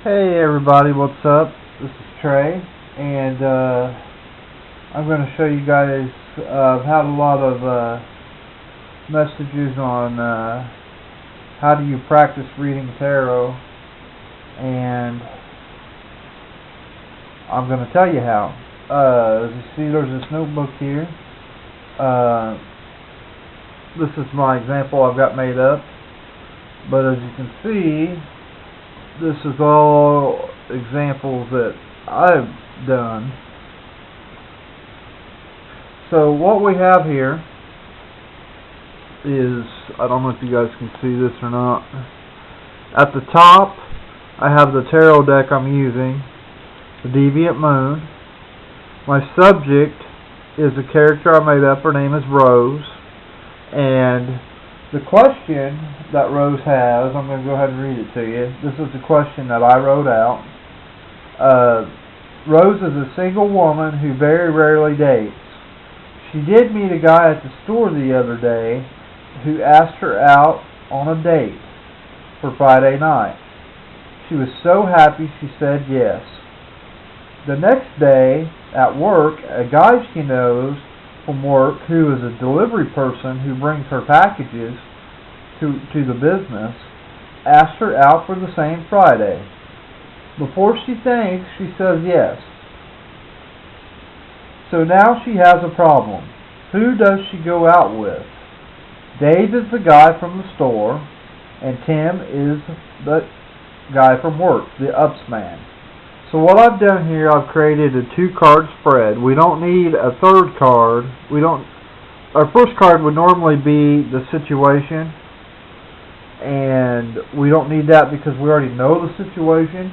Hey everybody, what's up? This is Trey, and I'm going to show you guys. I've had a lot of messages on how do you practice reading tarot, and I'm going to tell you how. As you see, there's this notebook here. This is my example I've got made up, but as you can see, this is all examples that I've done. So what we have here is, I don't know if you guys can see this or not. At the top, I have the tarot deck I'm using, the Deviant Moon. My subject is a character I made up. Her name is Rose. And the question that Rose has, I'm going to go ahead and read it to you. This is the question that I wrote out. Rose is a single woman who very rarely dates. She did meet a guy at the store the other day who asked her out on a date for Friday night. She was so happy she said yes. The next day at work, a guy she knows from work who is a delivery person who brings her packages to the business asked her out for the same Friday. Before she thinks, she says yes. So now she has a problem. Who does she go out with? Dave is the guy from the store, and Tim is the guy from work, the ups man. So what I've done here, I've created a 2-card spread. We don't need a third card. Our first card would normally be the situation, and we don't need that because we already know the situation.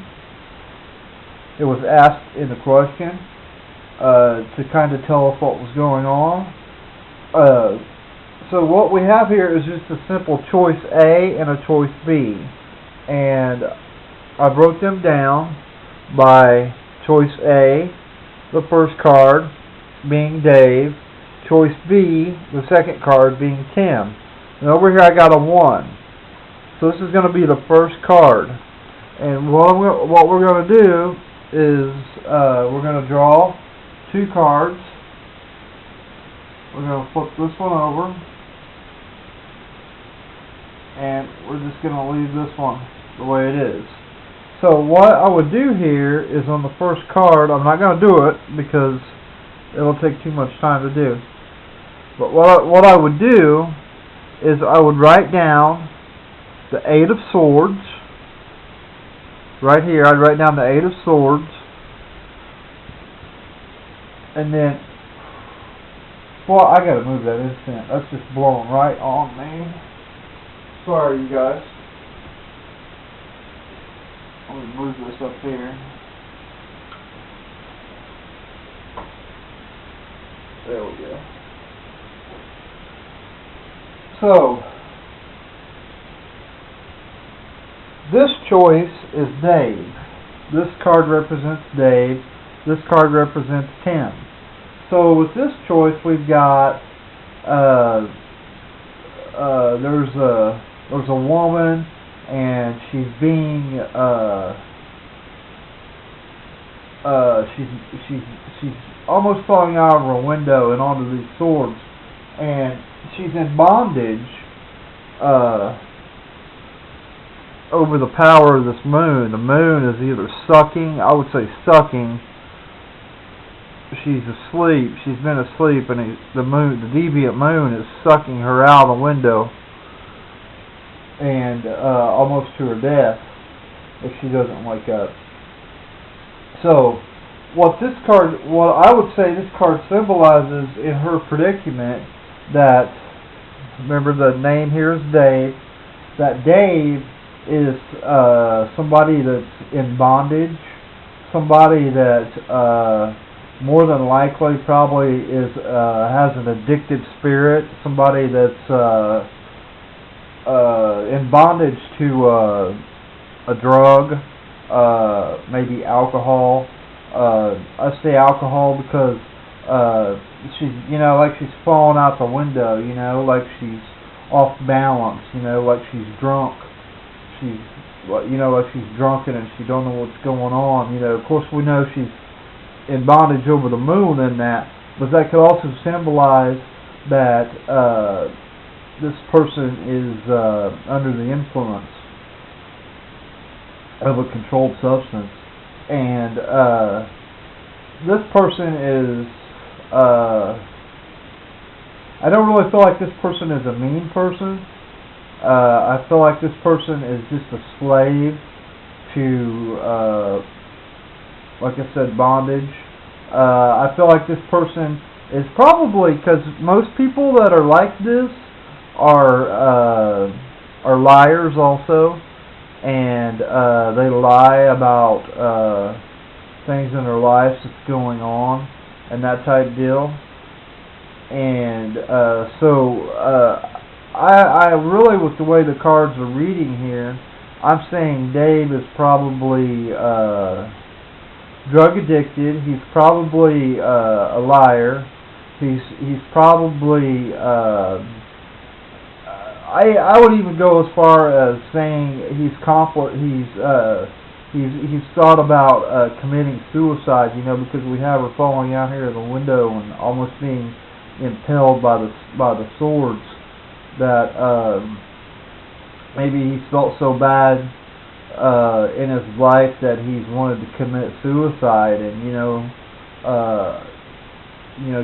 It was asked in the question to kind of tell us what was going on. So what we have here is just a simple choice A and a choice B, and I broke them down by choice A, the first card being Dave, choice B, the second card being Tim. And over here I got a 1. So this is going to be the first card. And what we're going to do is we're going to draw 2 cards. We're going to flip this one over. And we're just going to leave this one the way it is. So what I would do here is on the first card, I'm not going to do it because it'll take too much time to do. But what I would do is I would write down the 8 of Swords. Right here, I'd write down the 8 of Swords. And then, well, I got to move that instant. That's just blowing right on me. Sorry, you guys. Let me move this up here. There we go. So, this choice is Dave. This card represents Dave. This card represents Tim. So with this choice, we've got there's a woman, and she's being she's almost falling out of her window and onto these swords, and she's in bondage over the power of this moon. The moon is either sucking, I would say sucking. She's asleep. She's been asleep, and the deviant moon is sucking her out the window, and almost to her death if she doesn't wake up. So what I would say this card symbolizes in her predicament, that, remember the name here is Dave, that Dave is somebody that's in bondage, somebody that more than likely probably has an addicted spirit, somebody that's in bondage to a drug, maybe alcohol. I say alcohol because she's, like she's falling out the window, like she's off balance, like she's drunk. she's, you know, like she's drunken and she don't know what's going on. You know, of course we know she's in bondage over the moon in that, but that could also symbolize that this person is under the influence of a controlled substance, and this person is. I don't really feel like this person is a mean person. I feel like this person is just a slave to, like I said, bondage. I feel like this person is probably, because most people that are like this are liars also, and they lie about things in their lives that's going on and that type deal. And I really, with the way the cards are reading here, I'm saying Dave is probably drug addicted. He's probably a liar. He's probably I would even go as far as saying he's thought about committing suicide. You know, because we have her falling out here in the window and almost being impaled by the swords. That maybe he felt so bad in his life that he's wanted to commit suicide, and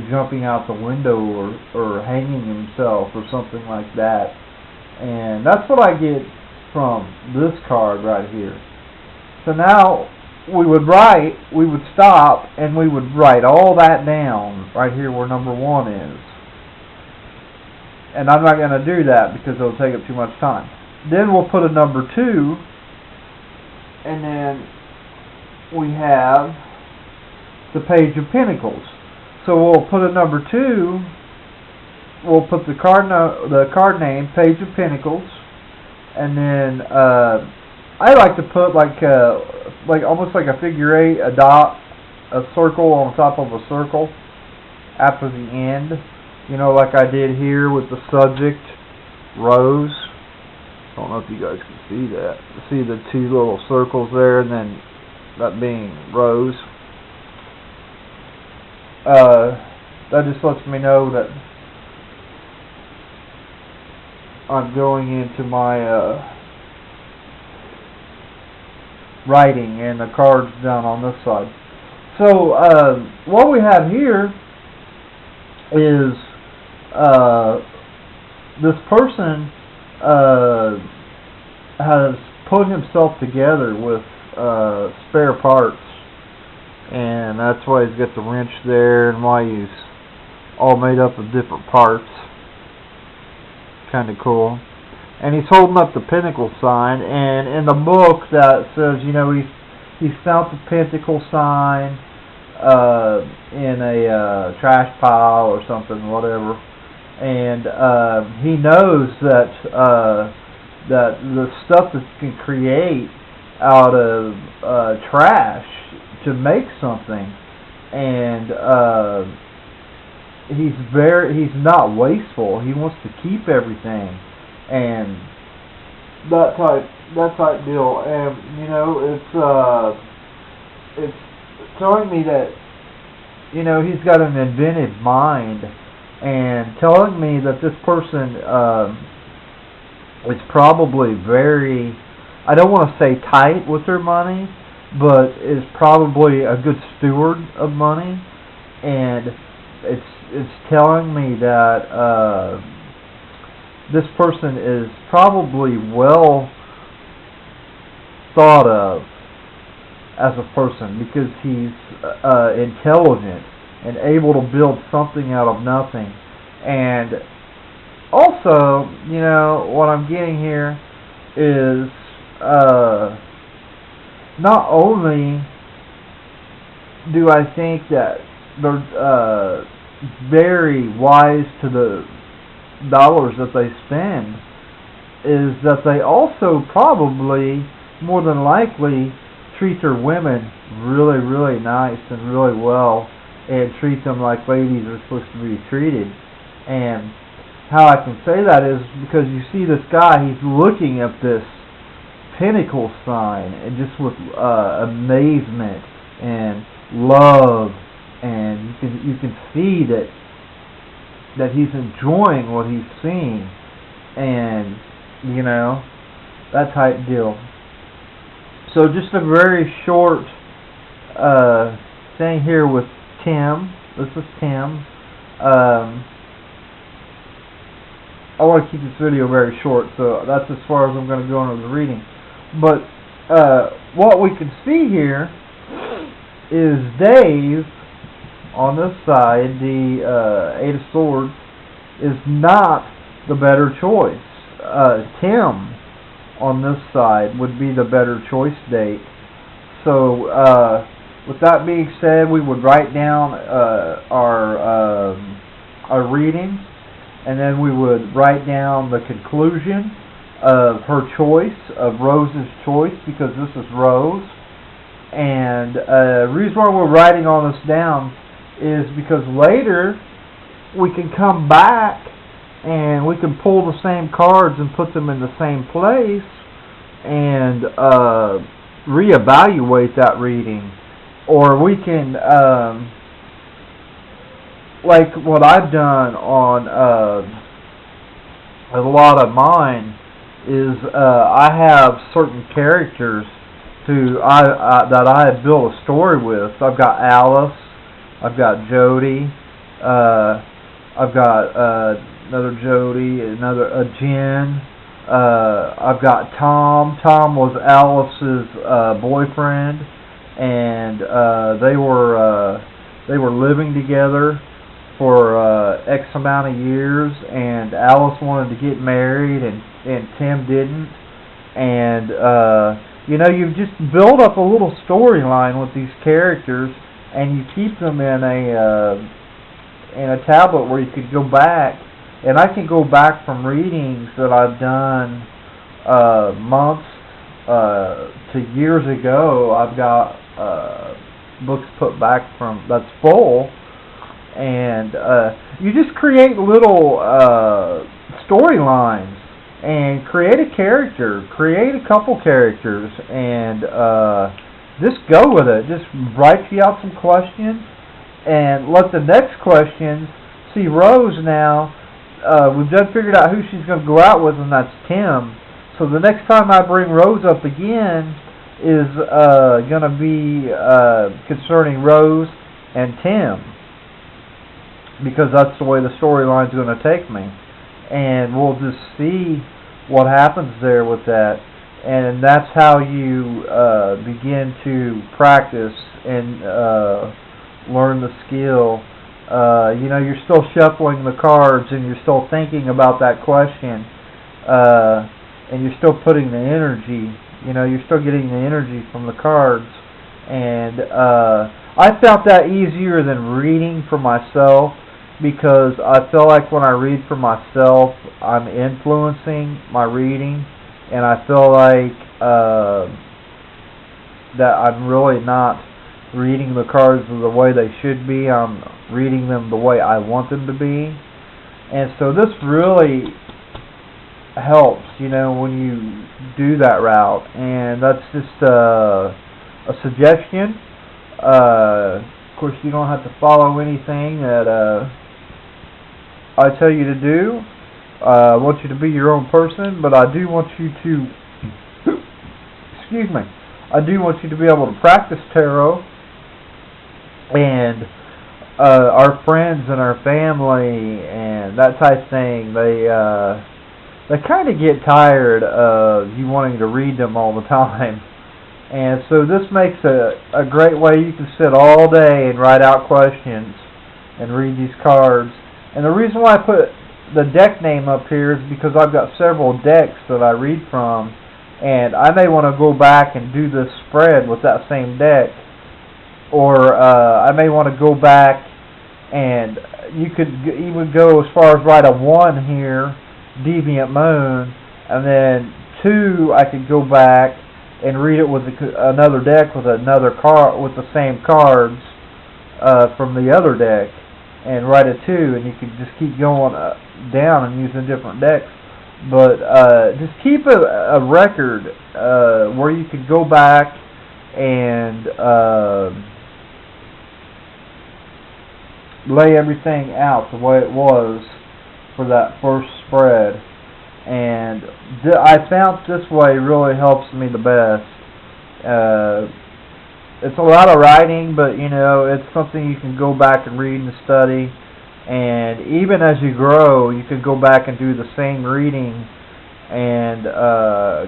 jumping out the window or hanging himself or something like that. And that's what I get from this card right here. So now we would stop and we would write all that down right here where number 1 is. And I'm not going to do that because it'll take up too much time. Then we'll put a number 2, and then we have the Page of Pentacles. So we'll put a number 2. We'll put the card name, Page of Pentacles, and then I like to put like almost like a figure 8, a dot, a circle on top of a circle after the end. You know, like I did here with the subject, Rose. I don't know if you guys can see that. See the 2 little circles there, and then that being Rose. That just lets me know that I'm going into my writing, and the card's down on this side. So what we have here is this person has put himself together with spare parts, and that's why he's got the wrench there, and why he's all made up of different parts. Kind of cool. And he's holding up the Pentacle sign, and in the book that says, he found the Pentacle sign in a trash pile or something, whatever, and he knows that that the stuff that you can create out of trash to make something, and he's not wasteful. He wants to keep everything, and that type deal. And it's telling me that he's got an inventive mind, and telling me that this person is probably very, I don't want to say tight with their money, but is probably a good steward of money. And it's telling me that this person is probably well thought of as a person, because he's intelligent and able to build something out of nothing. And also, what I'm getting here is not only do I think that they're very wise to the dollars that they spend, is that they also probably, more than likely, treat their women really, really nice and really well, and treat them like ladies are supposed to be treated. And how I can say that is because you see this guy, he's looking at this pinnacle sign, and just with amazement and love, and you can see that he's enjoying what he's seeing, and that type deal. So just a very short thing here with Tim. This is Tim. I want to keep this video very short, so that's as far as I'm going to go into the reading. But what we can see here is Dave on this side, the Eight of Swords, is not the better choice. Tim on this side would be the better choice date. So with that being said, we would write down our reading, and then we would write down the conclusion of her choice, of Rose's choice, because this is Rose. And the reason why we're writing all this down is because later we can come back and we can pull the same cards and put them in the same place and reevaluate that reading. Or we can, like what I've done on a lot of mine, is I have certain characters that I have built a story with. So I've got Alice, I've got Jody, I've got another Jody, another Jen. I've got Tom. Tom was Alice's boyfriend, and they were living together for X amount of years, and Alice wanted to get married, and Tim didn't. And you just build up a little storyline with these characters, and you keep them in a tablet where you could go back. And I can go back from readings that I've done months to years ago. I've got books put back from that's full, and you just create little storylines and create a character, create a couple characters, and just go with it. Just write you out some questions and let the next questions see Rose now. We've just figured out who she's going to go out with, and that's Tim. So the next time I bring Rose up again is going to be concerning Rose and Tim, because that's the way the storyline's going to take me. And we'll just see what happens there with that. And that's how you begin to practice and learn the skill. You're still shuffling the cards, and you're still thinking about that question, and you're still putting the energy, you're still getting the energy from the cards. And I found that easier than reading for myself, because I feel like when I read for myself, I'm influencing my reading, and I feel like that I'm really not reading the cards the way they should be. I'm reading them the way I want them to be. And so this really helps, when you do that route. And that's just a suggestion. Of course, you don't have to follow anything that I tell you to do. I want you to be your own person, but I do want you to excuse me, I do want you to be able to practice tarot. And our friends and our family and that type of thing, they kind of get tired of you wanting to read them all the time. And so this makes a great way. You can sit all day and write out questions and read these cards. And the reason why I put the deck name up here is because I've got several decks that I read from, and I may want to go back and do this spread with that same deck. Or I may want to go back, and you could even go as far as write a 1 here, Deviant Moon, and then 2 I could go back and read it with another deck with another card with the same cards from the other deck, and write a 2, and you could just keep going down and using different decks. But just keep a record where you could go back and lay everything out the way it was for that first spread. And I found this way really helps me the best. It's a lot of writing, but it's something you can go back and read and study. And even as you grow, you can go back and do the same reading and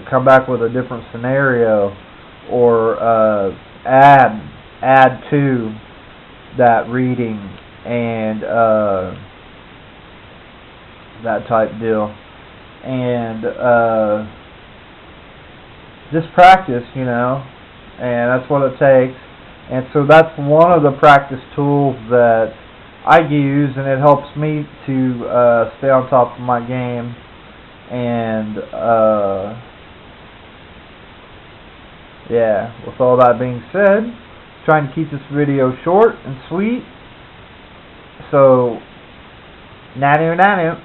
come back with a different scenario, or add to that reading and that type deal. And just practice, and that's what it takes. And so that's one of the practice tools that I use, and it helps me to stay on top of my game. And yeah, with all that being said, trying to keep this video short and sweet. So, nanu nanu.